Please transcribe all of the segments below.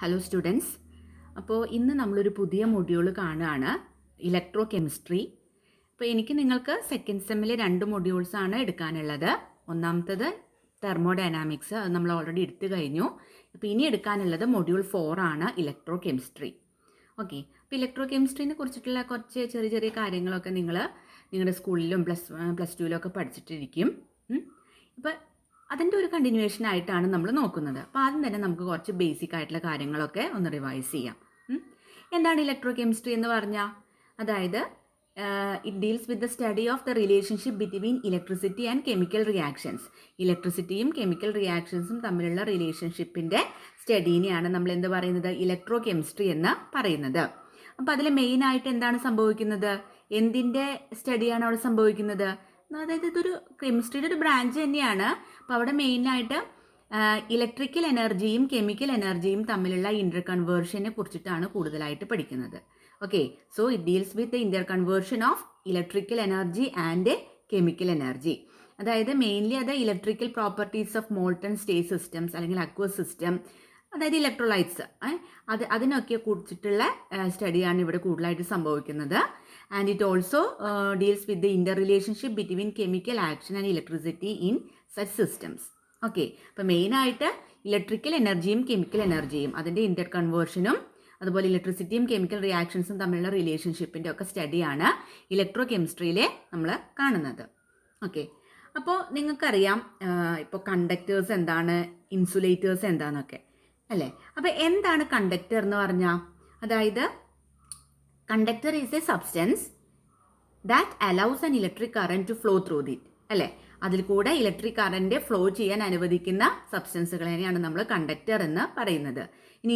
Hello students. അപ്പോൾ ഇന്ന് നമ്മളൊരു പുതിയ മൊഡ്യൂൾ കാണുകയാണ്, ഇലക്ട്രോ കെമിസ്ട്രി. അപ്പോൾ എനിക്ക് നിങ്ങൾക്ക് സെക്കൻഡ് സെമ്മിൽ 2 മൊഡ്യൂൾസാണ് എടുക്കാനുള്ളത്. ഒന്നാമത്തത് തെർമോഡൈനാമിക്സ്, അത് നമ്മൾ ഓൾറെഡി എടുത്തു കഴിഞ്ഞു. അപ്പോൾ ഇനി എടുക്കാനുള്ളത് മൊഡ്യൂൾ 4 ആണ്, ഇലക്ട്രോ കെമിസ്ട്രി. ഓക്കെ, അപ്പോൾ ഇലക്ട്രോ കെമിസ്ട്രീനെ കുറിച്ചിട്ടുള്ള കുറച്ച് ചെറിയ ചെറിയ കാര്യങ്ങളൊക്കെ നിങ്ങളുടെ സ്കൂളിലും പ്ലസ് ടുവിലൊക്കെ പഠിച്ചിട്ടിരിക്കും. അപ്പോൾ അതിൻ്റെ ഒരു കണ്ടിന്യൂവേഷൻ ആയിട്ടാണ് നമ്മൾ നോക്കുന്നത്. അപ്പോൾ ആദ്യം തന്നെ നമുക്ക് കുറച്ച് ബേസിക് ആയിട്ടുള്ള കാര്യങ്ങളൊക്കെ ഒന്ന് റിവൈസ് ചെയ്യാം. എന്താണ് ഇലക്ട്രോ കെമിസ്ട്രി എന്ന് പറഞ്ഞാൽ? അതായത് it deals with the study of the relationship between electricity and chemical reactions. ഇലക്ട്രിസിറ്റിയും കെമിക്കൽ റിയാക്ഷൻസും തമ്മിലുള്ള റിലേഷൻഷിപ്പിൻ്റെ സ്റ്റഡീനെയാണ് നമ്മൾ എന്ത് പറയുന്നത്? ഇലക്ട്രോ കെമിസ്ട്രി എന്ന് പറയുന്നത്. അപ്പോൾ അതിൽ മെയിനായിട്ട് എന്താണ് സംഭവിക്കുന്നത്? എന്തിൻ്റെ സ്റ്റഡിയാണ് അവിടെ സംഭവിക്കുന്നത്? അതായത് ഇതൊരു കെമിസ്ട്രിയുടെ ഒരു ബ്രാഞ്ച് തന്നെയാണ്. അപ്പോൾ അവിടെ മെയിനായിട്ട് ഇലക്ട്രിക്കൽ എനർജിയും കെമിക്കൽ എനർജിയും തമ്മിലുള്ള ഇൻ്റർ കൺവേർഷനെ കുറിച്ചിട്ടാണ് കൂടുതലായിട്ട് പഠിക്കുന്നത്. Okay, so it deals with the inter conversion of electrical energy and chemical energy. അതായത് മെയിൻലി അത് electrical properties of molten state systems അല്ലെങ്കിൽ അക്വസ് സിസ്റ്റം, അതായത് ഇലക്ട്രോലൈറ്റ്സ്, അതിനൊക്കെ കുറിച്ചിട്ടുള്ള സ്റ്റഡിയാണ് ഇവിടെ കൂടുതലായിട്ട് സംഭവിക്കുന്നത്. And it also deals with the interrelationship between chemical action and electricity in such systems. Okay, അപ്പോൾ മെയിനായിട്ട് ഇലക്ട്രിക്കൽ എനർജിയും കെമിക്കൽ എനർജിയും അതിൻ്റെ ഇൻ്റർ കൺവേർഷനും അതുപോലെ ഇലക്ട്രിസിറ്റിയും കെമിക്കൽ റിയാക്ഷൻസും തമ്മിലുള്ള റിലേഷൻഷിപ്പിൻ്റെ ഒക്കെ സ്റ്റഡിയാണ് ഇലക്ട്രോ കെമിസ്ട്രിയിലെ നമ്മൾ കാണുന്നത്. ഓക്കെ, അപ്പോൾ നിങ്ങൾക്കറിയാം ഇപ്പോൾ കണ്ടക്ടേഴ്സ് എന്താണ്, ഇൻസുലേറ്റേഴ്സ് എന്താണെന്നൊക്കെ അല്ലേ? അപ്പോൾ എന്താണ് കണ്ടക്ടർ എന്ന് പറഞ്ഞാൽ? അതായത് conductor is a substance that allows an electric current to flow through it. അല്ലേ? അതിൽ കൂടെ ഇലക്ട്രിക് കറന്റ് ഫ്ലോ ചെയ്യാൻ അനുവദിക്കുന്ന സബ്സ്റ്റൻസുകളെയാണ് നമ്മൾ കണ്ടക്ടർ എന്ന് പറയുന്നത്. ഇനി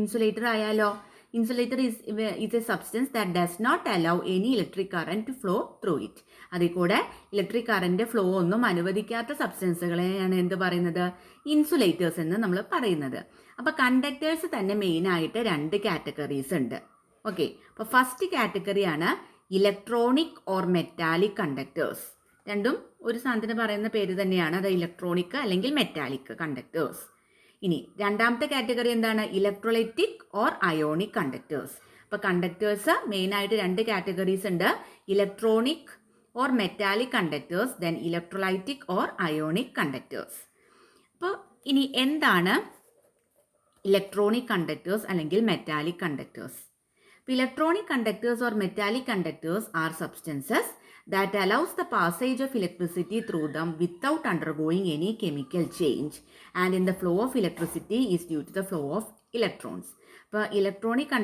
ഇൻസുലേറ്റർ ആയാലോ? Insulator is a substance that does not allow any electric current to flow through it. അതിൽ കൂടെ ഇലക്ട്രിക് കറന്റ് ഫ്ലോ ഒന്നും അനുവദിക്കാത്ത സബ്സ്റ്റൻസുകളെയാണ് എന്ത് പറയുന്നത്? ഇൻസുലേറ്റേഴ്സ് എന്ന് നമ്മൾ പറയുന്നത്. അപ്പോൾ കണ്ടക്ടേഴ്സ് തന്നെ മെയിനായിട്ട് 2 കാറ്റഗറീസ് ഉണ്ട്. ഓക്കെ, അപ്പോൾ ഫസ്റ്റ് കാറ്റഗറിയാണ് ഇലക്ട്രോണിക് ഓർ മെറ്റാലിക് കണ്ടക്ടേഴ്സ്. രണ്ടും ഒരു സാധനത്തിന് പറയുന്ന പേര് തന്നെയാണ്, അത് ഇലക്ട്രോണിക് അല്ലെങ്കിൽ മെറ്റാലിക് കണ്ടക്ടേഴ്സ്. ഇനി രണ്ടാമത്തെ കാറ്റഗറി എന്താണ്? Electrolytic or ionic conductors. അപ്പോൾ കണ്ടക്ടേഴ്സ് മെയിനായിട്ട് 2 കാറ്റഗറീസ് ഉണ്ട്, electronic or metallic conductors, then electrolytic or ionic conductors. അപ്പോൾ ഇനി എന്താണ് ഇലക്ട്രോണിക് കണ്ടക്ടേഴ്സ് അല്ലെങ്കിൽ metallic conductors? Electronic conductors or metallic conductors are substances that allows the passage of electricity through them without undergoing any chemical change, and in the flow of electricity is due to the flow of electrons. ഇപ്പോൾ electronic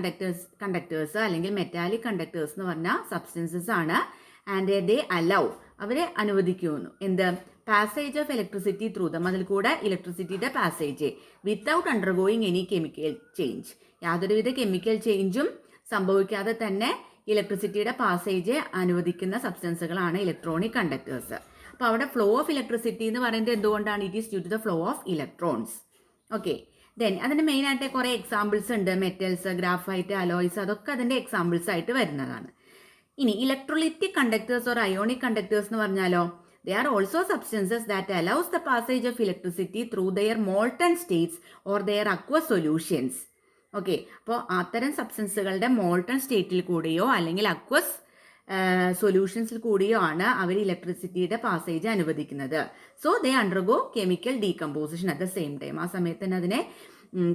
conductors അല്ലെങ്കിൽ metallic conductors എന്ന് പറഞ്ഞാൽ substances ആണ്. And they allow, അവരെ അനുവദിക്കുന്നു എന്ത്? Passage of electricity through them, അതിൽ കൂടെ ഇലക്ട്രിസിറ്റിയുടെ passage without undergoing any chemical change, യാതൊരുവിധ കെമിക്കൽ ചേഞ്ചും സംഭവിക്കാതെ തന്നെ ഇലക്ട്രിസിറ്റിയുടെ പാസേജ് അനുവദിക്കുന്ന സബ്സ്റ്റൻസുകളാണ് ഇലക്ട്രോണിക് കണ്ടക്ടേഴ്സ്. അപ്പോൾ അവിടെ ഫ്ലോ ഓഫ് ഇലക്ട്രിസിറ്റി എന്ന് പറയുന്നത് എന്തുകൊണ്ടാണ്? It is due to the flow of electrons. Okay, then അതിന് മെയിനായിട്ട് കുറേ എക്സാമ്പിൾസ് ഉണ്ട്, മെറ്റൽസ്, ഗ്രാഫൈറ്റ്, അലോയ്സ്, അതൊക്കെ അതിൻ്റെ എക്സാമ്പിൾസ് ആയിട്ട് വരുന്നതാണ്. ഇനി electrolytic conductors or ionic conductors എന്ന് പറഞ്ഞാലോ? They are also substances that allows the passage of electricity through their molten states or their aqueous solutions. Okay, അപ്പോൾ അത്തരം സബ്സ്റ്റൻസുകളുടെ മോൾട്ടൺ സ്റ്റേറ്റിൽ കൂടിയോ അല്ലെങ്കിൽ അക്വസ് സൊല്യൂഷൻസിൽ കൂടിയോ ആണ് അവർ ഇലക്ട്രിസിറ്റിയുടെ പാസേജ് അനുവദിക്കുന്നത്. So they undergo chemical decomposition at the same time. ആ സമയത്ത് തന്നെ അതിനെ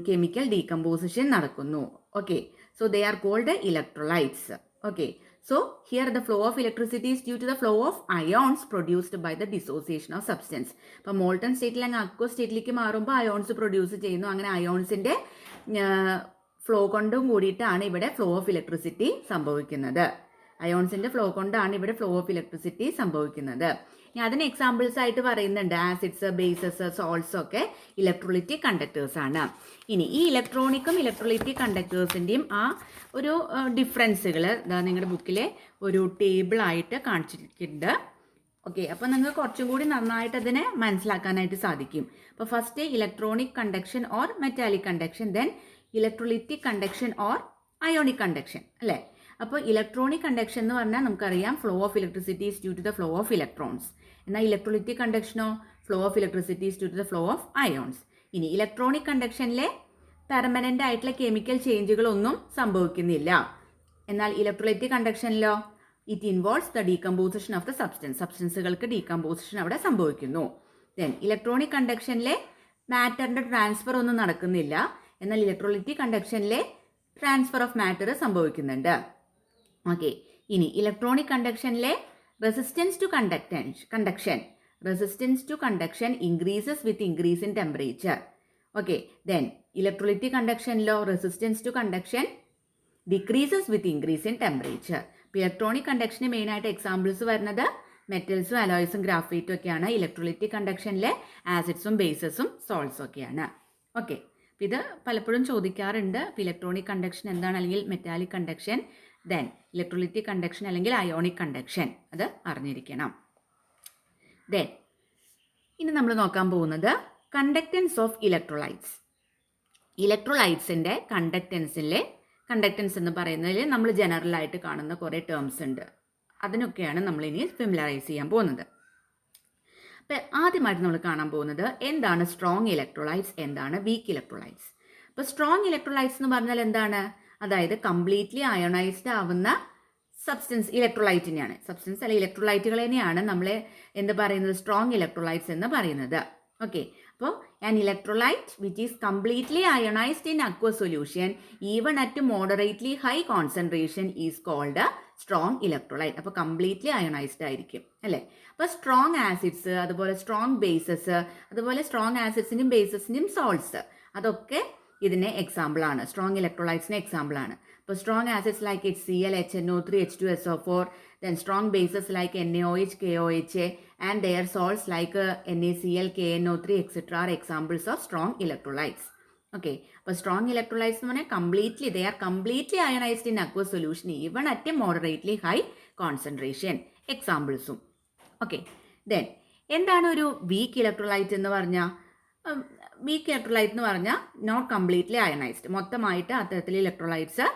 കെമിക്കൽ ഡീകമ്പോസിഷൻ നടക്കുന്നു. Okay, so they are called electrolytes. Okay, so here the flow of electricity is due to the flow of ions produced by the dissociation of substance. അപ്പോൾ molten സ്റ്റേറ്റിൽ അങ്ങ് aqua സ്റ്റേറ്റിലേക്ക് മാറുമ്പോൾ അയോൺസ് പ്രൊഡ്യൂസ് ചെയ്യുന്നു. അങ്ങനെ അയോൺസിൻ്റെ flow കൊണ്ടും കൂടിയിട്ടാണ് ഇവിടെ ഫ്ലോ ഓഫ് ഇലക്ട്രിസിറ്റി സംഭവിക്കുന്നത്. അയോൺസിൻ്റെ ഫ്ലോ കൊണ്ടാണ് ഇവിടെ ഫ്ലോ ഓഫ് ഇലക്ട്രിസിറ്റി സംഭവിക്കുന്നത്. ഇനി അതിന് എക്സാമ്പിൾസ് ആയിട്ട് പറയുന്നുണ്ട് ആസിഡ്സ്, ബേസസ്, സോൾട്സ് ഒക്കെ ഇലക്ട്രോലൈറ്റിക് കണ്ടക്ടേഴ്സ് ആണ്. ഇനി ഈ ഇലക്ട്രോണിക്കും ഇലക്ട്രോലൈറ്റിക് കണ്ടക്ടേഴ്സിൻ്റെയും ആ ഒരു ഡിഫറൻസുകൾ നിങ്ങളുടെ ബുക്കിലെ ഒരു ടേബിളായിട്ട് കാണിച്ചിട്ടുണ്ട്. ഓക്കെ, അപ്പോൾ നിങ്ങൾക്ക് കുറച്ചും കൂടി നന്നായിട്ട് അതിനെ മനസ്സിലാക്കാനായിട്ട് സാധിക്കും. അപ്പോൾ first electronic conduction or metallic conduction, then electrolytic conduction or ionic conduction അല്ലേ? അപ്പോൾ ഇലക്ട്രോണിക് കണ്ടക്ഷൻ എന്ന് പറഞ്ഞാൽ നമുക്കറിയാം flow of electricity is due to the flow of electrons. എന്നാൽ ഇലക്ട്രോലൈറ്റിക് കണ്ടക്ഷനോ flow of electricity is due to the flow of ions. ഇനി electronic കണ്ടക്ഷനിലെ permanent ആയിട്ടുള്ള കെമിക്കൽ ചേഞ്ചുകളൊന്നും സംഭവിക്കുന്നില്ല. എന്നാൽ ഇലക്ട്രോലൈറ്റിക് കണ്ടക്ഷനിലോ it involves the decomposition of the സബ്സ്റ്റൻസുകൾക്ക് ഡീകമ്പോസിഷൻ അവിടെ സംഭവിക്കുന്നു. ദെൻ ഇലക്ട്രോണിക് കണ്ടക്ഷനിലെ മാറ്ററിൻ്റെ ട്രാൻസ്ഫർ ഒന്നും നടക്കുന്നില്ല. എന്നാൽ ഇലക്ട്രോലൈറ്റിക് കണ്ടക്ഷനിലെ ട്രാൻസ്ഫർ ഓഫ് മാറ്റർ സംഭവിക്കുന്നുണ്ട്. ഓക്കെ, ഇനി ഇലക്ട്രോണിക് കണ്ടക്ഷനിലെ resistance to conduction increases with increase in temperature. Okay, then electrolytic കണ്ടക്ഷനിലോ resistance to conduction decreases with increase in temperature. ഇപ്പോൾ ഇലക്ട്രോണിക് കണ്ടക്ഷന് മെയിനായിട്ട് എക്സാമ്പിൾസ് വരുന്നത് മെറ്റൽസും അലോയ്സും ഗ്രാഫൈറ്റും ഒക്കെയാണ്. ഇലക്ട്രോലൈറ്റിക് കണ്ടക്ഷനിലെ ആസിഡ്സും ബേസസും സോൾട്സും ഒക്കെയാണ്. ഓക്കെ, ഇത് പലപ്പോഴും ചോദിക്കാറുണ്ട്. ഇലക്ട്രോണിക് കണ്ടക്ഷൻ എന്താണ്, അല്ലെങ്കിൽ metallic conduction, then electrolytic conduction അല്ലെങ്കിൽ അയോണിക് കണ്ടക്ഷൻ, അത് അറിഞ്ഞിരിക്കണം. ദെൻ ഇനി നമ്മൾ നോക്കാൻ പോകുന്നത് കണ്ടക്റ്റൻസ് ഓഫ് ഇലക്ട്രോലൈറ്റ്സ്. ഇലക്ട്രോലൈറ്റ്സിൻ്റെ കണ്ടക്റ്റൻസ് എന്ന് പറയുന്നതിൽ നമ്മൾ ജനറലായിട്ട് കാണുന്ന കുറേ ടേംസ് ഉണ്ട്. അതിനൊക്കെയാണ് നമ്മളിനി ഫെമിലറൈസ് ചെയ്യാൻ പോകുന്നത്. അപ്പോൾ ആദ്യമായിട്ട് നമ്മൾ കാണാൻ പോകുന്നത് എന്താണ് സ്ട്രോങ് ഇലക്ട്രോലൈറ്റ്സ്, എന്താണ് വീക്ക് ഇലക്ട്രോലൈറ്റ്സ്. അപ്പോൾ സ്ട്രോങ് ഇലക്ട്രോലൈറ്റ്സ് എന്ന് പറഞ്ഞാൽ എന്താണ്, അതായത് കംപ്ലീറ്റ്ലി അയോണൈസ്ഡ് ആവുന്ന ഇലക്ട്രോലൈറ്റിനെയാണ് അല്ലെങ്കിൽ ഇലക്ട്രോലൈറ്റുകൾ തന്നെയാണ് നമ്മൾ എന്ത് പറയുന്നത്, സ്ട്രോങ് ഇലക്ട്രോലൈറ്റ്സ് എന്ന് പറയുന്നത്. ഓക്കെ, അപ്പോൾ an electrolyte which is completely ionised in aqueous solution even at moderately high concentration is called strong electrolyte. അപ്പോൾ കംപ്ലീറ്റ്ലി അയോണൈസ്ഡ് ആയിരിക്കും അല്ലേ. അപ്പോൾ സ്ട്രോങ് ആസിഡ്സ്, അതുപോലെ സ്ട്രോങ് ബേസസ്, അതുപോലെ സ്ട്രോങ് ആസിഡ്സിൻ്റെയും ബേസസിൻ്റെയും സോൾട്സ്, അതൊക്കെ ഇതിന് എക്സാമ്പിളാണ്, സ്ട്രോങ് ഇലക്ട്രോലൈറ്റ്സിന് എക്സാമ്പിളാണ്. ഇപ്പോൾ strong acids like HCl, HNO3, H2SO4, then strong bases like NaOH, KOH, and their salts like NaCl, KNO3, etc. are examples of strong electrolytes. Okay, അപ്പോൾ സ്ട്രോങ് ഇലക്ട്രോലൈറ്റ്സ് എന്ന് പറഞ്ഞാൽ they are completely ionized in aqueous solution even at a moderately high concentration. എക്സാമ്പിൾസും. Okay, then എന്താണ് ഒരു week electrolyte എന്ന് പറഞ്ഞാൽ? Week electrolyte എന്ന് പറഞ്ഞാൽ നോട്ട് കംപ്ലീറ്റ്ലി അയണൈസ്ഡ്, മൊത്തമായിട്ട് അത്തരത്തിൽ ഇലക്ട്രോലൈറ്റ്സ്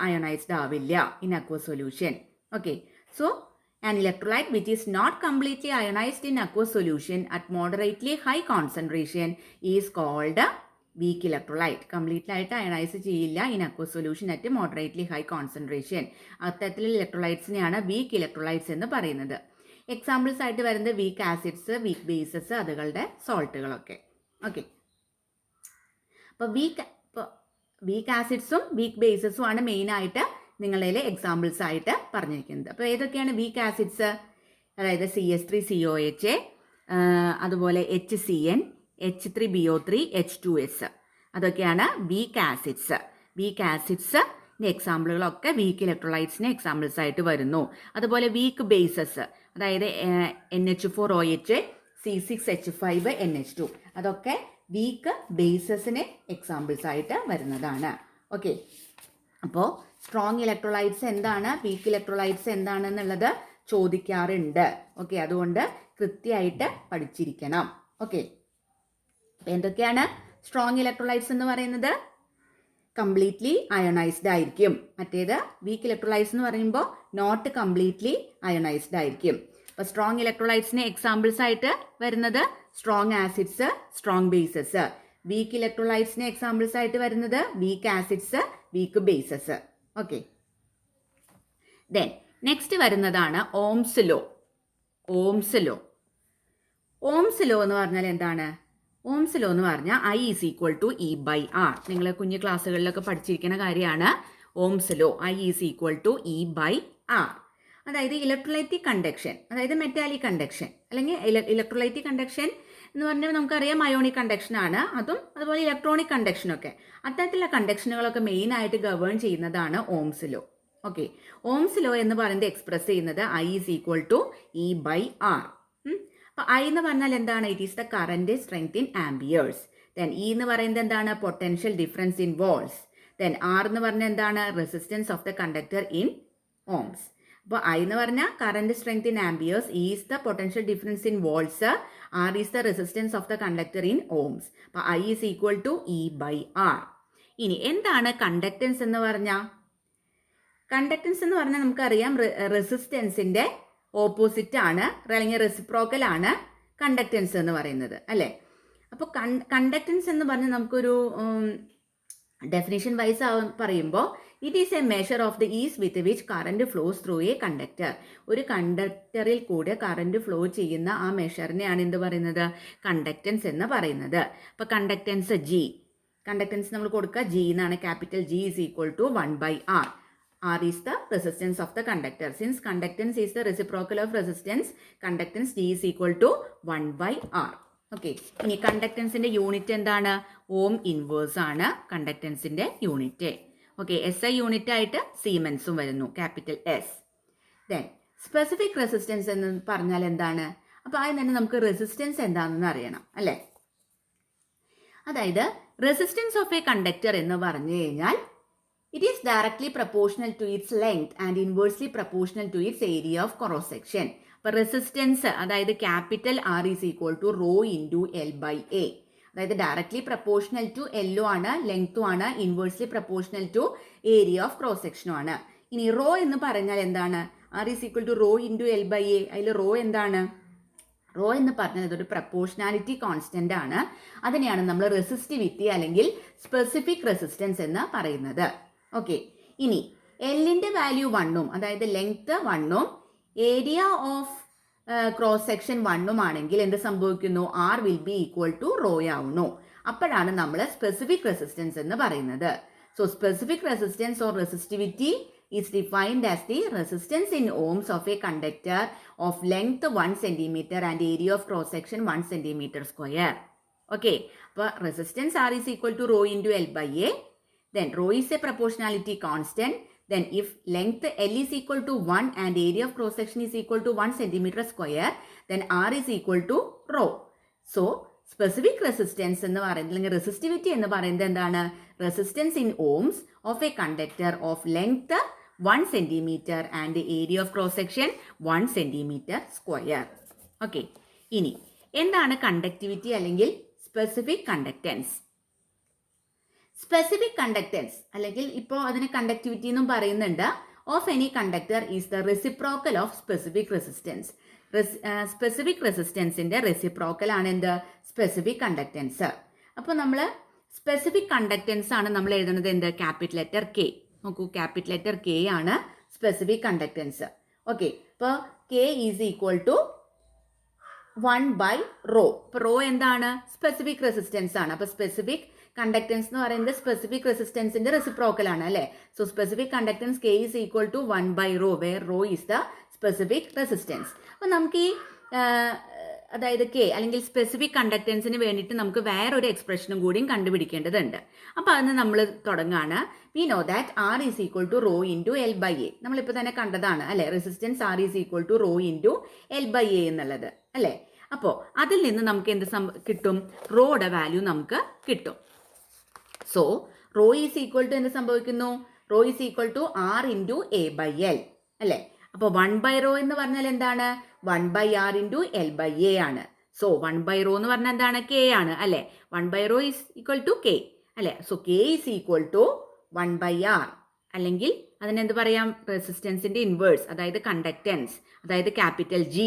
അയണൈസ്ഡ് ആവില്ല in aqueous solution. Okay, so an electrolyte which is not completely ionized in aqueous solution at moderately high concentration is called a weak electrolyte. Completely ആയിട്ട് ionise ചെയ്യില്ല in aqueous solution at moderately high concentration. അത്തരത്തിലുള്ള ഇലക്ട്രോലൈറ്റ്സിനെയാണ് week electrolytes എന്ന് പറയുന്നത്. Examples ആയിട്ട് വരുന്നത് weak acids, weak bases, അതുകളുടെ സോൾട്ടുകളൊക്കെ. Okay, അപ്പോൾ വീക്ക് ആസിഡ്സും വീക്ക് ബേസസും ആണ് മെയിനായിട്ട് നിങ്ങളിൽ എക്സാമ്പിൾസ് ആയിട്ട് പറഞ്ഞിരിക്കുന്നത്. അപ്പോൾ ഏതൊക്കെയാണ് വീക്ക് ആസിഡ്സ്? അതായത് CH3COH, അതുപോലെ HCN, H3BO3, H2S, അതൊക്കെയാണ് വീക്ക് ആസിഡ്സ്. വീക്ക് ആസിഡ്സിൻ്റെ എക്സാമ്പിളുകളൊക്കെ വീക്ക് ഇലക്ട്രോലൈറ്റ്സിന് എക്സാമ്പിൾസ് ആയിട്ട് വരുന്നു. അതുപോലെ വീക്ക് ബേസസ്, അതായത് NH4OH, C6H5NH2, അതൊക്കെ വീക്ക് ബേസസിന് എക്സാമ്പിൾസ് ആയിട്ട് വരുന്നതാണ്. ഓക്കെ, അപ്പോൾ സ്ട്രോങ് ഇലക്ട്രോലൈറ്റ്സ് എന്താണ്, വീക്ക് ഇലക്ട്രോലൈറ്റ്സ് എന്താണെന്നുള്ളത് ചോദിക്കാറുണ്ട്. ഓക്കെ, അതുകൊണ്ട് കൃത്യമായിട്ട് പഠിച്ചിരിക്കണം. ഓക്കെ, അപ്പോൾ എന്തൊക്കെയാണ് സ്ട്രോങ് ഇലക്ട്രോലൈറ്റ്സ് എന്ന് പറയുന്നത്? കംപ്ലീറ്റ്ലി അയണൈസ്ഡ് ആയിരിക്കും. മറ്റേത് വീക്ക് ഇലക്ട്രോലൈറ്റ്സ് എന്ന് പറയുമ്പോൾ നോട്ട് കംപ്ലീറ്റ്ലി അയണൈസ്ഡ് ആയിരിക്കും. അപ്പോൾ സ്ട്രോങ് ഇലക്ട്രോലൈറ്റ്സിന് എക്സാമ്പിൾസ് ആയിട്ട് വരുന്നത് strong acids, strong bases. Weak ഇലക്ട്രോലൈറ്റ്സിന് എക്സാമ്പിൾസ് ആയിട്ട് വരുന്നത് weak acids, weak bases. Okay, then next വരുന്നതാണ് ഓംസ് ലോ. ഓംസ് ലോ എന്ന് പറഞ്ഞാൽ എന്താണ്? ഓംസ് ലോ എന്ന് പറഞ്ഞാൽ I is equal to E/R. നിങ്ങൾ കുഞ്ഞു ക്ലാസ്സുകളിലൊക്കെ പഠിച്ചിരിക്കുന്ന കാര്യമാണ് Ohm's law. I is equal to E/R. അതായത് ഇലക്ട്രോലൈറ്റിക് കണ്ടക്ഷൻ, അതായത് മെറ്റാലിക് കണ്ടക്ഷൻ, അല്ലെങ്കിൽ ഇലക്ട്രോലൈറ്റിക് കണ്ടക്ഷൻ എന്ന് പറഞ്ഞാൽ നമുക്കറിയാം അയോണിക് കണ്ടക്ഷൻ ആണ്. അതുപോലെ ഇലക്ട്രോണിക് കണ്ടക്ഷനൊക്കെ, അത്തരത്തിലുള്ള കണ്ടക്ഷനുകളൊക്കെ മെയിനായിട്ട് ഗവേൺ ചെയ്യുന്നതാണ് Ohm's law. Okay, Ohm's law എന്ന് പറയുന്നത് എക്സ്പ്രസ് ചെയ്യുന്നത് I is equal to E/R. അപ്പോൾ I എന്ന് പറഞ്ഞാൽ എന്താണ്? It is the current strength in amperes. Then E എന്ന് പറയുന്നത് എന്താണ്? Potential difference in volts. Then R എന്ന് പറഞ്ഞാൽ എന്താണ്? Resistance of the conductor in ohms. അപ്പോൾ I എന്ന് പറഞ്ഞാൽ current strength in amperes, E is the potential difference in volts, R is the resistance of the conductor in ohms. അപ്പോൾ I is equal to E/R. ഇനി എന്താണ് conductance എന്ന് പറഞ്ഞാൽ? Conductance എന്ന് പറഞ്ഞാൽ നമുക്കറിയാം റെസിസ്റ്റൻസിൻ്റെ ഓപ്പോസിറ്റ് ആണ്, അല്ലെങ്കിൽ റെസിപ്രോക്കൽ ആണ് കണ്ടക്റ്റൻസ് എന്ന് പറയുന്നത് അല്ലേ. അപ്പോൾ കണ്ടക്റ്റൻസ് എന്ന് പറഞ്ഞാൽ നമുക്കൊരു ഡെഫിനിഷൻ വൈസ് പറയുമ്പോൾ it is a measure of the ease with which current flows through a conductor. ഒരു കണ്ടക്ടറിൽ കൂടെ കറന്റ് ഫ്ലോ ചെയ്യുന്ന ആ മെഷറിനെയാണ് എന്ത് പറയുന്നത്? കണ്ടക്റ്റൻസ് എന്ന് പറയുന്നത്. അപ്പോൾ കണ്ടക്റ്റൻസ് ജി, കണ്ടക്റ്റൻസ് നമ്മൾ കൊടുക്കുക ജി എന്നാണ്. Capital G is equal to 1/R. R is the resistance of the conductor. Since conductance is the reciprocal of resistance, conductance G is equal to 1/R. Okay, ഇനി കണ്ടക്റ്റൻസിന്റെ unit എന്താണ്? ഓം inverse ആണ് കണ്ടക്റ്റൻസിന്റെ unit. Okay, SI unit ആയിട്ട് സീമെൻസും വരുന്നു, capital S. Then specific resistance എന്ന് പറഞ്ഞാൽ എന്താണ്? അപ്പോൾ ആദ്യം തന്നെ നമുക്ക് റെസിസ്റ്റൻസ് എന്താണെന്ന് അറിയണം അല്ലേ. അതായത് റെസിസ്റ്റൻസ് ഓഫ് എ കണ്ടക്ടർ എന്ന് പറഞ്ഞു കഴിഞ്ഞാൽ it is directly proportional to its length and inversely proportional to its area of cross section. അപ്പോൾ റെസിസ്റ്റൻസ് അതായത് capital R is equal to rho into L/A. അതായത് ഡയറക്ട്ലി പ്രപ്പോർഷണൽ ടു എല്ലോ ആണ്, ലെങ്ത്തും ആണ്, inversely proportional to area of cross സെക്ഷനും ആണ്. ഇനി റോ എന്ന് പറഞ്ഞാൽ എന്താണ്? R is equal to rho into L/A. അതിൽ റോ എന്താണ്? റോ എന്ന് പറഞ്ഞാൽ ഇതൊരു പ്രപ്പോർഷണാലിറ്റി കോൺസ്റ്റന്റ് ആണ്. അതിനെയാണ് നമ്മൾ റെസിസ്റ്റിവിറ്റി അല്ലെങ്കിൽ സ്പെസിഫിക് റെസിസ്റ്റൻസ് എന്ന് പറയുന്നത്. ഓക്കെ, ഇനി എല്ലിൻ്റെ വാല്യൂ 1ഉം അതായത് ലെങ്ത് 1ഉം ഏരിയ ഓഫ് ക്രോസ് സെക്ഷൻ 1ഉം ആണെങ്കിൽ എന്ത് സംഭവിക്കുന്നു? R will be equal to rho ആവുന്നു. അപ്പോഴാണ് നമ്മൾ സ്പെസിഫിക് റെസിസ്റ്റൻസ് എന്ന് പറയുന്നത്. So specific resistance or resistivity is defined as the resistance in ohms of a conductor of length 1 centimetre and area of cross section 1 centimetre square. Okay, അപ്പോൾ resistance R is equal to rho into L/A. Then rho is a proportionality constant. Then if length L is equal to 1 and area of cross section is equal to 1 centimeter square, then R is equal to rho. So specific resistance എന്ന് പറയുന്നത് അല്ലെങ്കിൽ resistivity എന്ന് പറയുന്നത് എന്താണ്? Resistance in ohms of a conductor of length 1 centimeter and area of cross section 1 centimeter square. Okay, ഇനി എന്താണ് conductivity അല്ലെങ്കിൽ specific conductance? Specific conductance അല്ലെങ്കിൽ ഇപ്പോൾ അതിന് കണ്ടക്ടിവിറ്റി എന്നും പറയുന്നുണ്ട്. Of any conductor is the reciprocal of specific resistance. Specific റെസിസ്റ്റൻസിന്റെ reciprocal ആണ് എന്ത്? Specific conductance. അപ്പോൾ നമ്മൾ സ്പെസിഫിക് കണ്ടക്റ്റൻസ് ആണ് നമ്മൾ എഴുതുന്നത് എന്ത്? Capital letter K. നോക്കൂ, ക്യാപിറ്റൽ ലെറ്റർ കെ ആണ് സ്പെസിഫിക് കണ്ടക്റ്റൻസ്. ഓക്കെ, ഇപ്പോൾ കെ ഈസ് ഈക്വൽ ടു 1/ρ. ഇപ്പോൾ റോ എന്താണ്? സ്പെസിഫിക് റെസിസ്റ്റൻസ് ആണ്. അപ്പോൾ സ്പെസിഫിക് കണ്ടക്റ്റൻസ് എന്ന് പറയുന്നത് സ്പെസിഫിക് റെസിസ്റ്റൻസിന്റെ റെസിപ്രോക്കൽ ആണ് അല്ലേ. So specific conductance K is equal to 1/ρ where rho is the specific resistance. അപ്പോൾ നമുക്ക് ഈ അതായത് കെ അല്ലെങ്കിൽ സ്പെസിഫിക് കണ്ടക്റ്റൻസിന് വേണ്ടിയിട്ട് നമുക്ക് വേറൊരു എക്സ്പ്രഷനും കൂടിയും കണ്ടുപിടിക്കേണ്ടതുണ്ട്. അപ്പോൾ അതിന് നമ്മൾ തുടങ്ങുകയാണ്. We know that R is equal to rho into L/A. നമ്മളിപ്പോൾ തന്നെ കണ്ടതാണ് അല്ലേ, resistance R is equal to rho into L/A എന്നുള്ളത് അല്ലേ. അപ്പോൾ അതിൽ നിന്ന് നമുക്ക് എന്ത് കിട്ടും? റോയുടെ വാല്യൂ നമുക്ക് കിട്ടും. So rho is equal to എന്ത് സംഭവിക്കുന്നു? Rho is equal to R into A/L അല്ലേ. അപ്പോൾ 1/ρ എന്ന് പറഞ്ഞാൽ എന്താണ്? 1/R ഇൻറ്റു L/A ആണ്. സോ 1/ρ എന്ന് പറഞ്ഞാൽ എന്താണ്? K ആണ് അല്ലേ. 1/ρ ഈസ് ഈക്വൽ ടു K അല്ലേ. So K is equal to 1/R അല്ലെങ്കിൽ അതിനെന്ത് പറയാം? റെസിസ്റ്റൻസിന്റെ ഇൻവേഴ്സ് അതായത് കണ്ടക്റ്റൻസ് അതായത് ക്യാപിറ്റൽ G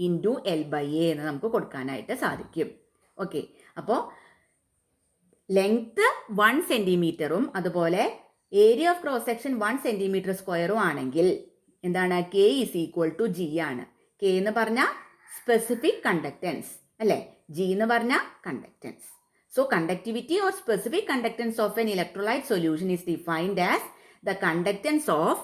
ഇൻറ്റു L/A എന്ന് നമുക്ക് കൊടുക്കാനായിട്ട് സാധിക്കും. ഓക്കെ, അപ്പോൾ ലെങ്ത് 1 സെൻറ്റിമീറ്ററും അതുപോലെ area of cross section 1 centimetre സ്ക്വയറും ആണെങ്കിൽ എന്താണ്? K is equal to G ആണ്. കെ എന്ന് പറഞ്ഞാൽ സ്പെസിഫിക് കണ്ടക്റ്റൻസ് അല്ലേ, ജി എന്ന് പറഞ്ഞാൽ conductance. So conductivity or specific conductance of an electrolyte solution is defined as the conductance of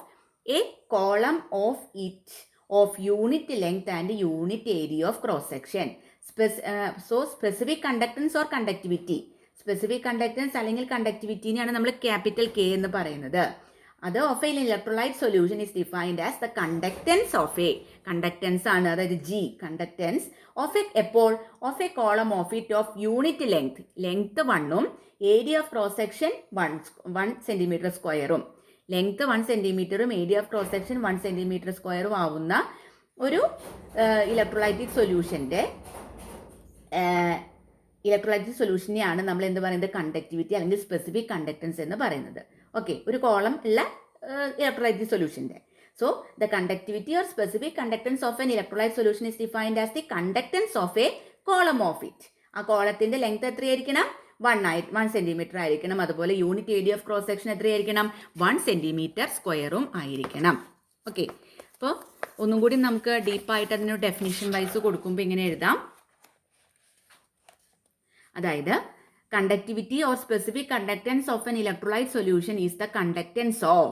a column of each of unit length and unit area of cross section. So specific conductance or conductivity, specific conductance അല്ലെങ്കിൽ കണ്ടക്ടിവിറ്റിനെയാണ് നമ്മൾ capital K എന്ന് പറയുന്നത്. അത് of a electrolyte solution is defined as the conductance of a, conductance ആണ് അതായത് G, conductance of a എപ്പോൾ of a column of it of unit length, length 1ഉം area of cross section 1 centimetre സ്ക്വയറും. Length 1 സെൻറ്റിമീറ്ററും area of cross section 1 centimetre സ്ക്വയറും ആവുന്ന ഒരു electrolytic സൊല്യൂഷനെയാണ് നമ്മൾ എന്ത് പറയുന്നത്? കണ്ടക്ടിവിറ്റി അല്ലെങ്കിൽ സ്പെസിഫിക് കണ്ടക്റ്റൻസ് എന്ന് പറയുന്നത്. ഓക്കെ, ഒരു കോളം ഉള്ള ഇലക്ട്രോലൈറ്റിക് സൊല്യൂഷൻ്റെ. So the conductivity or specific conductance of an electrolyte solution is defined as the conductance of a column of it. ആ കോളത്തിന്റെ ലെങ്ത് എത്രയായിരിക്കണം? 1 സെൻറ്റിമീറ്റർ ആയിരിക്കണം. അതുപോലെ unit area of cross section എത്രയായിരിക്കണം? 1 സെൻറ്റിമീറ്റർ സ്ക്വയറും ആയിരിക്കണം. ഓക്കെ, അപ്പോൾ ഒന്നും കൂടി നമുക്ക് ഡീപ്പായിട്ട് അതിനൊരു ഡെഫിനിഷൻ വൈസ് കൊടുക്കുമ്പോൾ ഇങ്ങനെ എഴുതാം. അതായത് conductivity or specific conductance of an electrolyte solution is the conductance of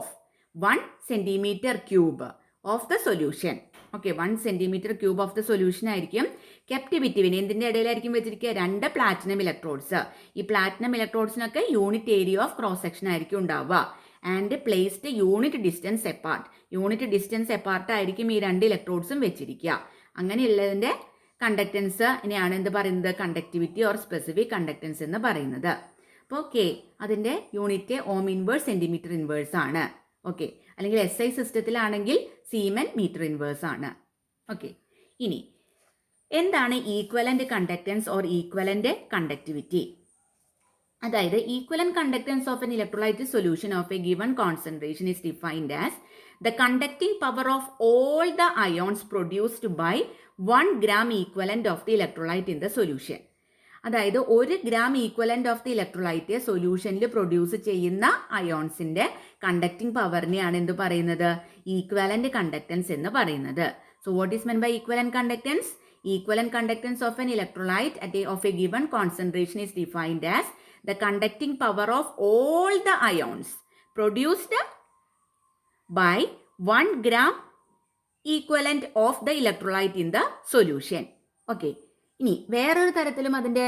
1 centimeter cube of the solution. Okay, 1 centimetre cube of the solution ആയിരിക്കും കെപ്റ്റ് ബിറ്റ്വീൻ, എന്തിൻ്റെ ഇടയിലായിരിക്കും വെച്ചിരിക്കുക? 2 പ്ലാറ്റിനം ഇലക്ട്രോഡ്സ്. ഈ പ്ലാറ്റിനം ഇലക്ട്രോഡ്സിനൊക്കെ unit area of cross section ആയിരിക്കും ഉണ്ടാവുക. And placed unit distance apart. Unit distance apart ആയിരിക്കും ഈ 2 ഇലക്ട്രോഡ്സും വെച്ചിരിക്കുക. അങ്ങനെയുള്ളതിൻ്റെ കണ്ടക്റ്റൻസ് ഇനിയാണ് എന്ത് പറയുന്നത്? കണ്ടക്ടിവിറ്റി ഓർ സ്പെസിഫിക് കണ്ടക്റ്റൻസ് എന്ന് പറയുന്നത്. അപ്പോൾ കെ അതിൻ്റെ unit ohm inverse centimetre inverse ആണ്. ഓക്കെ, അല്ലെങ്കിൽ SI സിസ്റ്റത്തിലാണെങ്കിൽ സീമൻ മീറ്റർ ഇൻവേഴ്സ് ആണ്. ഓക്കെ, ഇനി എന്താണ് equivalent conductance or equivalent conductivity? അതായത് equivalent conductance of an electrolyte solution of a given concentration is defined as the conducting power of all the ions produced by 1 gram equivalent of the electrolyte in the solution. അതായത് 1 gram equivalent of the electrolyte സൊല്യൂഷനിൽ produce ചെയ്യുന്ന അയോൺസിൻ്റെ conducting പവറിനെയാണ് എന്ത് പറയുന്നത്? Equivalent conductance എന്ന് പറയുന്നത്. So what is meant by equivalent conductance? Equivalent conductance of an electrolyte of a given concentration is defined as the conducting power of all the ions produced by 1 gram equivalent of the electrolyte in the solution. Okay. ഇനി വേറൊരു തരത്തിലും അതിൻ്റെ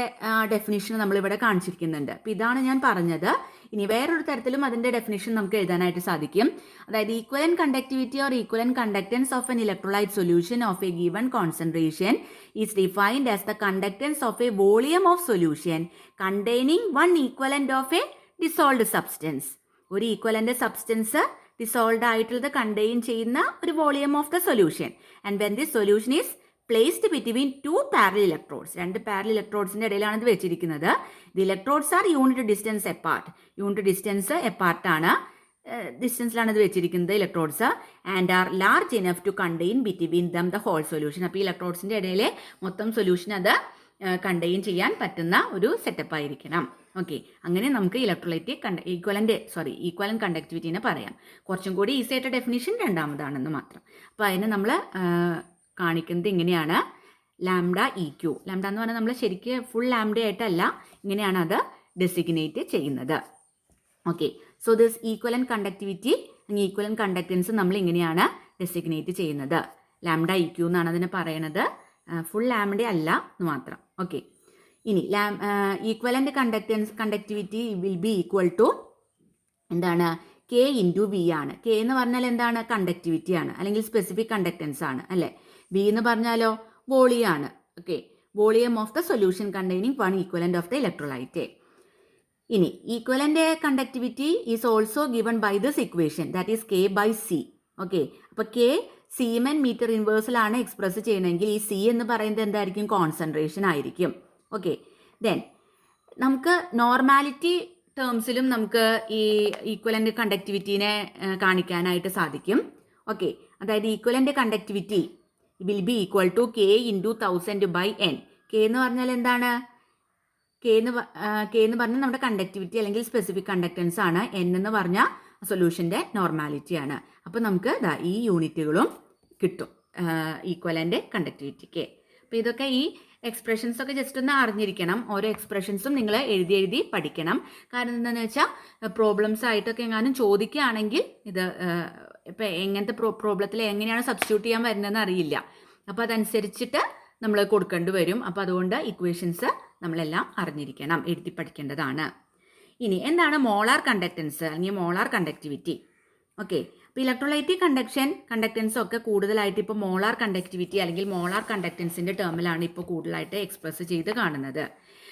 definition നമ്മളിവിടെ കാണിച്ചിരിക്കുന്നുണ്ട്. അപ്പോൾ ഇതാണ് ഞാൻ പറഞ്ഞത്. ഇനി വേറൊരു തരത്തിലും അതിൻ്റെ ഡെഫിനിഷൻ നമുക്ക് എഴുതാനായിട്ട് സാധിക്കും. അതായത് equivalent conductivity or equivalent conductance of an electrolyte solution of a given concentration is defined as the conductance of a volume of solution containing 1 equivalent of a dissolved substance. ഒരു ഈക്വലൻ്റ് സബ്സ്റ്റൻസ് ഡിസോൾവ്ഡ് ആയിട്ടുള്ളത് contain ചെയ്യുന്ന ഒരു volume of the solution. And when this solution is placed between 2 parallel electrodes. 2 parallel ഇലക്ട്രോഡ്സിൻ്റെ ഇടയിലാണ് ഇത് വെച്ചിരിക്കുന്നത്. The electrodes are unit distance apart. Unit distance എപ്പാർട്ടാണ്, ഡിസ്റ്റൻസിലാണ് ഇത് വെച്ചിരിക്കുന്നത് electrodes. And are large enough to contain between them the whole solution. അപ്പോൾ ഈ ഇലക്ട്രോഡ്സിൻ്റെ ഇടയിലെ മൊത്തം സൊല്യൂഷൻ അത് കണ്ടെയ്ൻ ചെയ്യാൻ പറ്റുന്ന ഒരു സെറ്റപ്പ് ആയിരിക്കണം. ഓക്കെ, അങ്ങനെ നമുക്ക് ഇലക്ട്രോലൈറ്റ് ഈക്വലൻ്റ് കണ്ടക്ടിവിറ്റീനെ പറയാം. കുറച്ചും കൂടി ഈസി ആയിട്ട് ഡെഫിനിഷൻ രണ്ടാമതാണെന്ന് മാത്രം. അപ്പോൾ അതിന് നമ്മൾ കാണിക്കുന്നത് ഇങ്ങനെയാണ്: ലാംഡ EQ. ലാംഡ എന്ന് പറഞ്ഞാൽ നമ്മൾ ശരിക്കും ഫുൾ ലാംഡ ആയിട്ടല്ല, ഇങ്ങനെയാണ് അത് ഡെസിഗ്നേറ്റ് ചെയ്യുന്നത്. Okay, so this equivalent conductivity അല്ലെങ്കിൽ ഈക്വലൻ്റ് കണ്ടക്റ്റൻസ് നമ്മൾ ഇങ്ങനെയാണ് ഡെസിഗ്നേറ്റ് ചെയ്യുന്നത്. ലാംഡ EQ എന്നാണ് അതിനെ പറയണത്, ഫുൾ ലാംഡ അല്ല എന്ന് മാത്രം. ഓക്കെ, ഇനി equivalent conductivity will be equal to എന്താണ്? K ഇൻറ്റു V ആണ്. K എന്ന് പറഞ്ഞാൽ എന്താണ്? കണ്ടക്ടിവിറ്റി ആണ്, അല്ലെങ്കിൽ സ്പെസിഫിക് കണ്ടക്റ്റൻസ് ആണ്, അല്ലേ? V എന്ന് പറഞ്ഞാലോ വോളിയാണ്. Okay, volume of the solution containing 1 equivalent of the electrolyte. ഇനി equivalent conductivity is also given by this equation, that is K/C. Okay, അപ്പോൾ K സീമൻ മീറ്റർ ഇൻവേഴ്സിലാണ് എക്സ്പ്രസ് ചെയ്യണമെങ്കിൽ ഈ C എന്ന് പറയുന്നത് എന്തായിരിക്കും? കോൺസെൻട്രേഷൻ ആയിരിക്കും. ഓക്കെ, ദെൻ നമുക്ക് നോർമാലിറ്റി ടേംസിലും നമുക്ക് ഈ ഈക്വലൻ്റ് കണ്ടക്ടിവിറ്റീനെ കാണിക്കാനായിട്ട് സാധിക്കും. ഓക്കെ, അതായത് equivalent conductivity will be equal to K into 1000/n. K എന്ന് പറഞ്ഞാൽ എന്താണ്? K എന്ന് പറഞ്ഞാൽ നമ്മുടെ കണ്ടക്ടിവിറ്റി അല്ലെങ്കിൽ സ്പെസിഫിക് കണ്ടക്റ്റൻസ് ആണ്. N എന്ന് പറഞ്ഞാൽ സൊല്യൂഷൻ്റെ നോർമാലിറ്റി ആണ്. അപ്പോൾ നമുക്ക് ഈ യൂണിറ്റുകളും കിട്ടും ഈക്വലൻ്റ് കണ്ടക്ടിവിറ്റിക്ക്. അപ്പോൾ ഇതൊക്കെ ഈ എക്സ്പ്രഷൻസ് ഒക്കെ ജസ്റ്റ് ഒന്ന് അറിഞ്ഞിരിക്കണം. ഓരോ എക്സ്പ്രഷൻസും നിങ്ങൾ എഴുതി പഠിക്കണം. കാരണം എന്താണെന്ന് വെച്ചാൽ പ്രോബ്ലംസ് ആയിട്ടൊക്കെ എങ്ങാനും ചോദിക്കുകയാണെങ്കിൽ ഇത് ഇപ്പം എങ്ങനത്തെ പ്രോബ്ലത്തിൽ എങ്ങനെയാണ് സബ്സ്റ്റിറ്റ്യൂട്ട് ചെയ്യാൻ വരുന്നതെന്ന് അറിയില്ല. അപ്പോൾ അതനുസരിച്ചിട്ട് നമ്മൾ കൊടുക്കേണ്ടി വരും. അപ്പോൾ അതുകൊണ്ട് ഇക്വേഷൻസ് നമ്മളെല്ലാം അറിഞ്ഞിരിക്കണം, എഴുതി പഠിക്കേണ്ടതാണ്. ഇനി എന്താണ് മോളാർ കണ്ടക്റ്റൻസ് അല്ലെങ്കിൽ മോളാർ കണ്ടക്ടിവിറ്റി? ഓക്കെ, അപ്പോൾ ഇലക്ട്രോലൈറ്റിക് കണ്ടക്റ്റൻസും ഒക്കെ കൂടുതലായിട്ട് ഇപ്പോൾ മോളാർ കണ്ടക്ടിവിറ്റി അല്ലെങ്കിൽ മോളാർ കണ്ടക്റ്റൻസിൻ്റെ ടേമിലാണ് ഇപ്പോൾ കൂടുതലായിട്ട് എക്സ്പ്രസ് ചെയ്ത് കാണുന്നത്.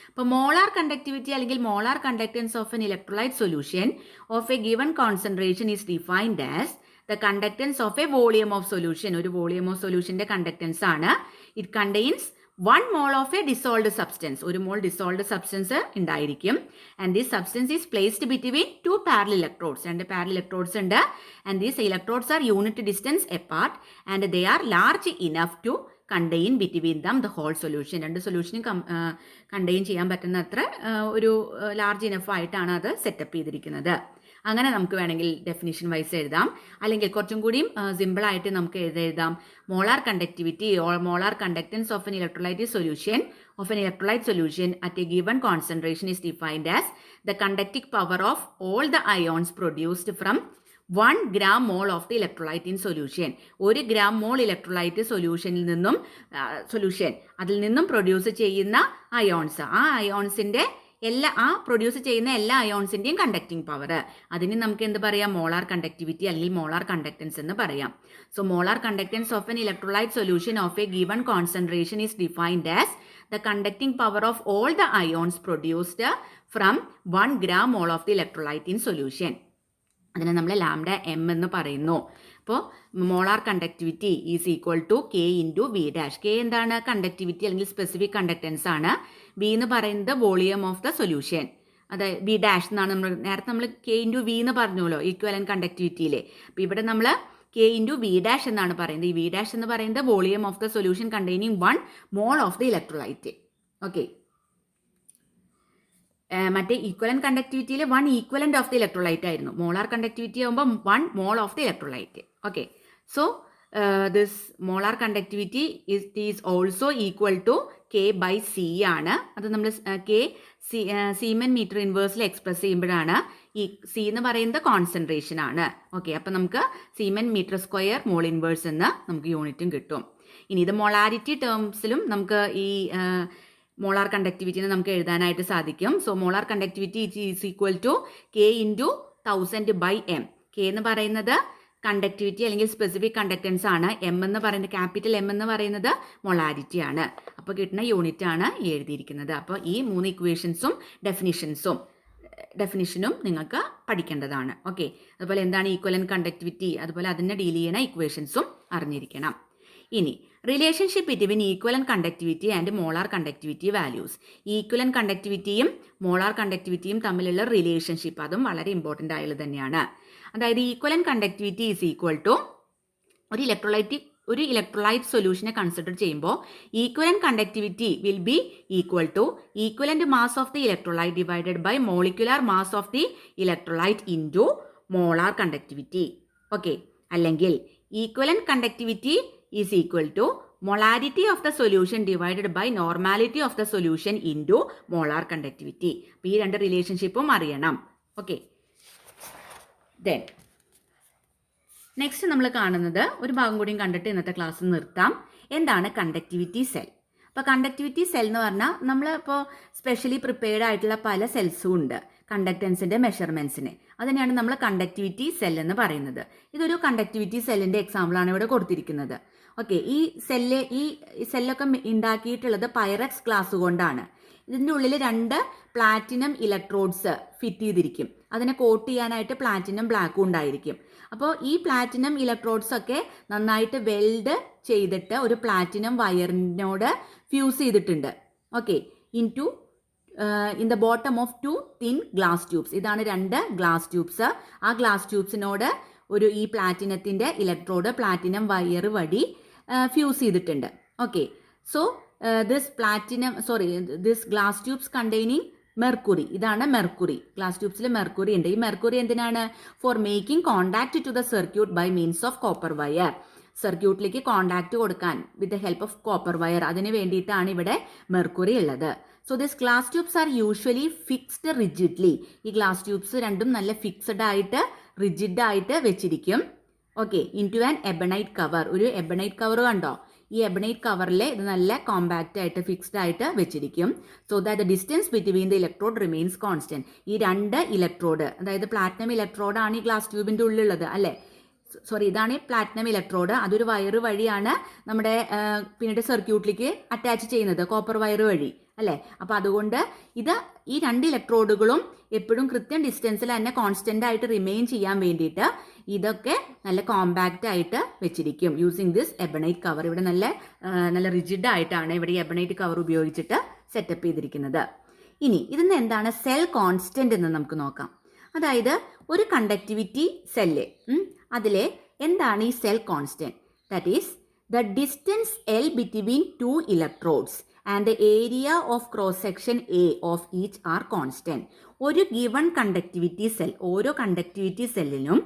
അപ്പോൾ മോളാർ കണ്ടക്ടിവിറ്റി അല്ലെങ്കിൽ molar conductance of an electrolyte solution of a given concentration is defined as the conductance of a volume of solution. ഒരു വോളിയം ഓഫ് സൊല്യൂഷൻ്റെ കണ്ടക്റ്റൻസ് ആണ്. It contains 1 mole of a dissolved substance. ഒരു മോൾ dissolved substance ഉണ്ടായിരിക്കും. And this substance is placed between 2 parallel electrodes. 2 parallel electrodes ഉണ്ട്. And these electrodes are unit distance apart and they are large enough to contain between them the whole solution. രണ്ട് സൊല്യൂഷനും contain ചെയ്യാൻ പറ്റുന്ന അത്ര ഒരു large enough ആയിട്ടാണ് അത് setup ചെയ്തിരിക്കുന്നത്. അങ്ങനെ നമുക്ക് വേണമെങ്കിൽ ഡെഫിനിഷൻ വൈസ് എഴുതാം. അല്ലെങ്കിൽ കുറച്ചും കൂടിയും സിമ്പിളായിട്ട് നമുക്ക് എഴുതാം. Molar conductivity or molar conductance of an electrolyte solution at a given concentration is defined as the conducting power of all the ions produced from 1 gram mole of the electrolyte in solution. 1 gram mole electrolyte അതിൽ നിന്നും produce ചെയ്യുന്ന ions, ആ അയോൺസിൻ്റെ produce ചെയ്യുന്ന എല്ലാ അയോൺസിൻ്റെയും conducting power, അതിന് നമുക്ക് എന്ത് പറയാം? മോളാർ കണ്ടക്ടിവിറ്റി അല്ലെങ്കിൽ മോളാർ കണ്ടക്ടൻസ് എന്ന് പറയാം. So molar conductance of an electrolyte solution of a given concentration is defined as the conducting power of all the ions produced from 1 gram mole of the electrolyte in solution. അതിനെ നമ്മൾ lambda M എന്ന് പറയുന്നു. അപ്പോൾ molar conductivity is equal to K into V dash. K എന്താണ്? Conductivity അല്ലെങ്കിൽ specific conductance ആണ്. V എന്ന് പറയുന്നത് വോളിയം ഓഫ് ദ സൊല്യൂഷൻ. അതായത് വി ഡാഷ് എന്നാണ് നേരത്തെ നമ്മൾ കെ ഇൻറ്റു വി എന്ന് പറഞ്ഞല്ലോ ഈക്വലന്റ് കണ്ടക്ടിവിറ്റിയിലെ. അപ്പോൾ ഇവിടെ നമ്മൾ കെ ഇൻറ്റു വി ഡാഷ് എന്നാണ് പറയുന്നത്. ഈ വി ഡാഷ് എന്ന് പറയുന്നത് volume of the solution containing 1 mole of the electrolyte. Okay, മറ്റേ ഈക്വലന്റ് കണ്ടക്ടിവിറ്റിയിൽ 1 ഈക്വലന്റ് ഓഫ് ദ ഇലക്ട്രോലൈറ്റ് ആയിരുന്നു. മോളാർ കണ്ടക്ടിവിറ്റി ആകുമ്പോൾ 1 mole of the electrolyte. Okay, so this molar conductivity is also equal to K by C ആണ്. അത് നമ്മൾ K siemens metre ഇൻവേഴ്സിൽ express ചെയ്യുമ്പോഴാണ് ഈ സി എന്ന് പറയുന്നത് കോൺസെൻട്രേഷൻ ആണ്. ഓക്കെ, അപ്പം നമുക്ക് siemens metre square mole inverse എന്ന് നമുക്ക് യൂണിറ്റും കിട്ടും. ഇനി ഇത് മൊളാരിറ്റി ടേംസിലും നമുക്ക് ഈ മോളാർ കണ്ടക്ടിവിറ്റിനെ നമുക്ക് എഴുതാനായിട്ട് സാധിക്കും. So molar conductivity is equal to K into 1000 by M. K എന്ന് പറയുന്നത് കണ്ടക്ടിവിറ്റി അല്ലെങ്കിൽ സ്പെസിഫിക് കണ്ടക്ടൻസ് ആണ്. എം എന്ന് പറയുന്നത് ക്യാപിറ്റൽ എം എന്ന് പറയുന്നത് മൊളാരിറ്റി ആണ്. അപ്പോൾ കിട്ടുന്ന യൂണിറ്റ് ആണ് എഴുതിയിരിക്കുന്നത്. അപ്പോൾ ഈ 3 ഇക്വേഷൻസും ഡെഫിനിഷനും നിങ്ങൾക്ക് പഠിക്കേണ്ടതാണ്. ഓക്കെ, അതുപോലെ എന്താണ് ഈക്വലന്റ് കണ്ടക്ടിവിറ്റി, അതുപോലെ അതിനെ ഡീൽ ചെയ്യുന്ന ഇക്വേഷൻസും അറിഞ്ഞിരിക്കണം. ഇനി relationship between equivalent conductivity and molar conductivity values. Equivalent കണ്ടക്ടിവിറ്റിയും മോളാർ കണ്ടക്ടിവിറ്റിയും തമ്മിലുള്ള റിലേഷൻഷിപ്പ്, അതും വളരെ ഇമ്പോർട്ടൻ്റ് ആയത് തന്നെയാണ്. അതായത് equivalent conductivity is equal to ഒരു ഇലക്ട്രോലൈറ്റ് സൊല്യൂഷനെ കൺസിഡർ ചെയ്യുമ്പോൾ equivalent conductivity will be equal to equivalent mass of the electrolyte divided by molecular mass of the electrolyte into molar conductivity. Okay, അല്ലെങ്കിൽ equivalent conductivity is equal to molarity of the solution divided by normality of the solution into molar conductivity. അപ്പോൾ ഈ രണ്ട് റിലേഷൻഷിപ്പും അറിയണം. Okay, then next നമ്മൾ കാണുന്നത് ഒരു ഭാഗം കൂടിയും കണ്ടിട്ട് ഇന്നത്തെ ക്ലാസ് നിർത്താം. എന്താണ് കണ്ടക്ടിവിറ്റി സെൽ? അപ്പോൾ കണ്ടക്ടിവിറ്റി സെൽ എന്ന് പറഞ്ഞാൽ നമ്മളിപ്പോൾ സ്പെഷ്യലി പ്രിപ്പയർഡ് ആയിട്ടുള്ള പല സെൽസും ഉണ്ട് കണ്ടക്ടൻസിൻ്റെ മെഷർമെൻറ്റ്സിന്. അതിനെയാണ് നമ്മൾ കണ്ടക്ടിവിറ്റി സെൽ എന്ന് പറയുന്നത്. ഇതൊരു കണ്ടക്ടിവിറ്റി സെല്ലിൻ്റെ എക്സാമ്പിളാണ് ഇവിടെ കൊടുത്തിരിക്കുന്നത്. ഓക്കെ, ഈ സെല്ലൊക്കെ ഉണ്ടാക്കിയിട്ടുള്ളത് പൈറക്സ് ഗ്ലാസ് കൊണ്ടാണ്. ഇതിൻ്റെ ഉള്ളിൽ 2 പ്ലാറ്റിനം ഇലക്ട്രോഡ്സ് ഫിറ്റ് ചെയ്തിരിക്കും. അതിനെ കോട്ട് ചെയ്യാനായിട്ട് പ്ലാറ്റിനം ബ്ലാക്കും ഉണ്ടായിരിക്കും. അപ്പോൾ ഈ പ്ലാറ്റിനം ഇലക്ട്രോഡ്സ് ഒക്കെ നന്നായിട്ട് വെൽഡ് ചെയ്തിട്ട് ഒരു പ്ലാറ്റിനം വയറിനോട് ഫ്യൂസ് ചെയ്തിട്ടുണ്ട്. Okay, in the bottom of 2 thin glass tubes. ഇതാണ് 2 ഗ്ലാസ് ട്യൂബ്സ്. ആ ഗ്ലാസ് ട്യൂബ്സിനോട് ഈ പ്ലാറ്റിനത്തിൻ്റെ ഇലക്ട്രോഡ് പ്ലാറ്റിനം വയർ വഴി ഫ്യൂസ് ചെയ്തിട്ടുണ്ട്. Okay, so this glass tubes containing mercury. ഇതാണ് മെർക്കുറി. ഗ്ലാസ് ട്യൂബ്സിൽ മെർക്കുറി ഉണ്ട്. ഈ മെർക്കുറി എന്തിനാണ്? For making contact to the circuit by means of copper wire. സർക്യൂട്ടിലേക്ക് കോണ്ടാക്ട് കൊടുക്കാൻ with the help of copper wire, അതിന് വേണ്ടിയിട്ടാണ് ഇവിടെ മെർക്കുറി ഉള്ളത്. So this glass tubes are usually fixed rigidly. ഈ ഗ്ലാസ് ട്യൂബ്സ് രണ്ടും നല്ല ഫിക്സഡ് ആയിട്ട് റിജിഡ് ആയിട്ട് വെച്ചിരിക്കും. Okay, into an ebonite cover. ഒരു എബണൈറ്റ് കവർ കണ്ടോ? ഈ എബണൈറ്റ് കവറിൽ ഇത് നല്ല കോമ്പാക്റ്റ് ആയിട്ട് ഫിക്സ്ഡ് ആയിട്ട് വെച്ചിരിക്കും. So that the distance between the electrode remains constant. ഈ 2 ഇലക്ട്രോഡ്, അതായത് പ്ലാറ്റിനം ഇലക്ട്രോഡാണ് ഈ ഗ്ലാസ് ട്യൂബിൻ്റെ ഉള്ളിലുള്ളത് അല്ലേ? ഇതാണ് പ്ലാറ്റിനം ഇലക്ട്രോഡ്. അതൊരു വയറ് വഴിയാണ് നമ്മുടെ പിന്നീട് സർക്യൂട്ടിലേക്ക് അറ്റാച്ച് ചെയ്യുന്നത്, കോപ്പർ വയറ് വഴി അല്ലേ? അപ്പോൾ അതുകൊണ്ട് ഈ 2 ഇലക്ട്രോഡുകളും എപ്പോഴും കൃത്യം ഡിസ്റ്റൻസിൽ തന്നെ കോൺസ്റ്റന്റ് ആയിട്ട് റിമെയിൻ ചെയ്യാൻ വേണ്ടിയിട്ട് ഇതൊക്കെ നല്ല കോമ്പാക്റ്റ് ആയിട്ട് വെച്ചിരിക്കും യൂസിങ് ദിസ് എബണൈറ്റ് കവർ. ഇവിടെ നല്ല റിജിഡ് ആയിട്ടാണ് ഇവിടെ ഈ എബണൈറ്റ് കവർ ഉപയോഗിച്ചിട്ട് സെറ്റപ്പ് ചെയ്തിരിക്കുന്നത്. ഇനി ഇതിന്ന് എന്താണ് സെൽ കോൺസ്റ്റന്റ് എന്ന് നമുക്ക് നോക്കാം. അതായത് ഒരു കണ്ടക്ടിവിറ്റി സെല്ല്, അതിലെ എന്താണ് ഈ cell constant? That is the distance L between two electrodes and the area of cross section A of each are constant. ഒരു given conductivity cell, ഓരോ conductivity cellനും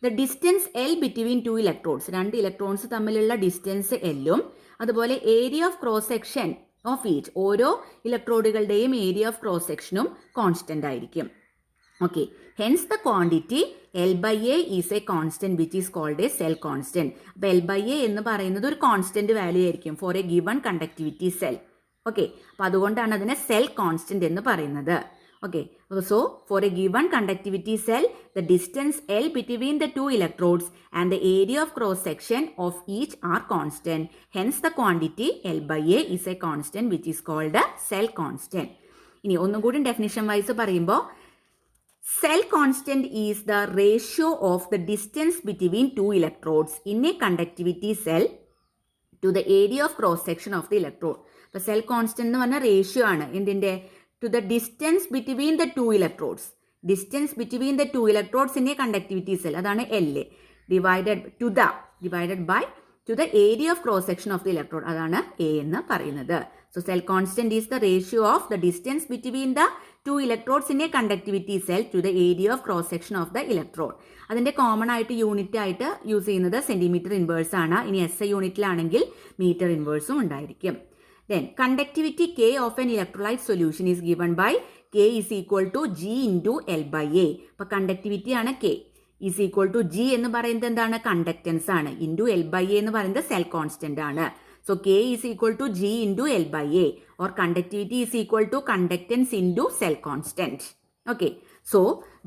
the distance L between two electrodes, രണ്ട് electrons തമ്മിലുള്ള distance Lഉം അതുപോലെ area of cross section of each, ഓരോ ഇലക്ട്രോഡുകളുടെയും area of cross സെക്ഷനും കോൺസ്റ്റന്റ് ആയിരിക്കും. Okay, hence the quantity L by A is a constant which is called a cell constant. അപ്പോൾ L by A എന്ന് പറയുന്നത് ഒരു കോൺസ്റ്റന്റ് വാല്യൂ ആയിരിക്കും for a given conductivity cell. Okay, അപ്പോൾ അതുകൊണ്ടാണ് അതിനെ സെൽ കോൺസ്റ്റന്റ് എന്ന് പറയുന്നത്. Okay, so for a given conductivity cell, the distance L between the two electrodes and the area of cross section of each are constant. Hence the quantity L by A is a constant which is called a cell constant. ഇനി ഒന്നും കൂടി definition wise പറയുമ്പോൾ cell constant is the ratio of the distance between two electrodes in a conductivity cell to the area of cross section of the electrode. അപ്പോൾ cell constant എന്ന് പറഞ്ഞാൽ ratio ആണ് എന്തിൻ്റെ, to the distance between the two electrodes. Distance between the two electrodes in a conductivity cell, അതാണ് L, divided by to the area of cross section of the electrode, അതാണ് A എന്ന് പറയുന്നത്. So cell constant is the ratio of the distance between the two electrodes in a conductivity cell to the area of cross section of the electrode. അതിൻ്റെ common ആയിട്ട് unit ആയിട്ട് use ചെയ്യുന്നത് centimetre inverse ആണ്. ഇനി SI യൂണിറ്റിലാണെങ്കിൽ metre ഇൻവേഴ്സും ഉണ്ടായിരിക്കും. Then conductivity K of an electrolyte solution is given by K is equal to G into L by A. അപ്പോൾ conductivity ആണ് K is equal to G എന്ന് പറയുന്നത് എന്താണ്, കണ്ടക്റ്റൻസ് ആണ്, ഇൻറ്റു L by A എന്ന് പറയുന്നത് cell constant ആണ്. So K is equal to G into L by A, or conductivity is equal to conductance into cell constant. Okay, so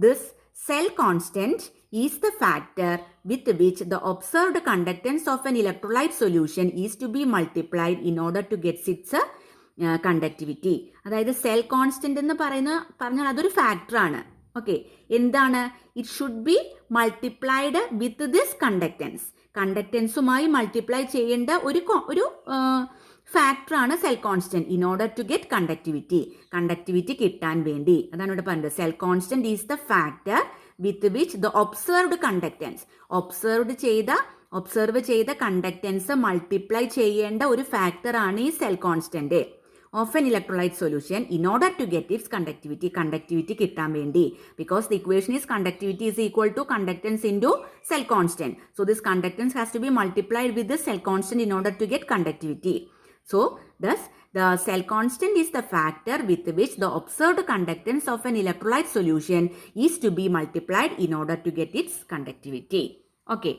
this cell constant is the factor with which the observed conductance of an electrolyte solution is to be multiplied in order to get its conductivity. അതായത് cell constant എന്ന് പറഞ്ഞാൽ അതൊരു ഫാക്ടറാണ്. Okay, എന്താണ്, it should be multiplied with this conductance. കണ്ടക്റ്റൻസുമായി multiply ചെയ്യേണ്ട ഒരു ഫാക്ടറാണ് cell constant in order to get conductivity കിട്ടാൻ വേണ്ടി. അതാണ് ഇവിടെ പറഞ്ഞത്, cell constant is the factor with which the observed conductance, observe ചെയ്ത കണ്ടക്റ്റൻസ് മൾട്ടിപ്ലൈ ചെയ്യേണ്ട ഒരു ഫാക്ടർ ആണ് ഈ cell constant of an electrolyte solution in order to get its conductivity കിട്ടാൻ വേണ്ടി. Because the equation is conductivity is equal to conductance into cell constant. So this conductance has to be multiplied with this cell constant in order to get conductivity. So thus the cell constant is the factor with which the observed conductance of an electrolyte solution is to be multiplied in order to get its conductivity. Okay.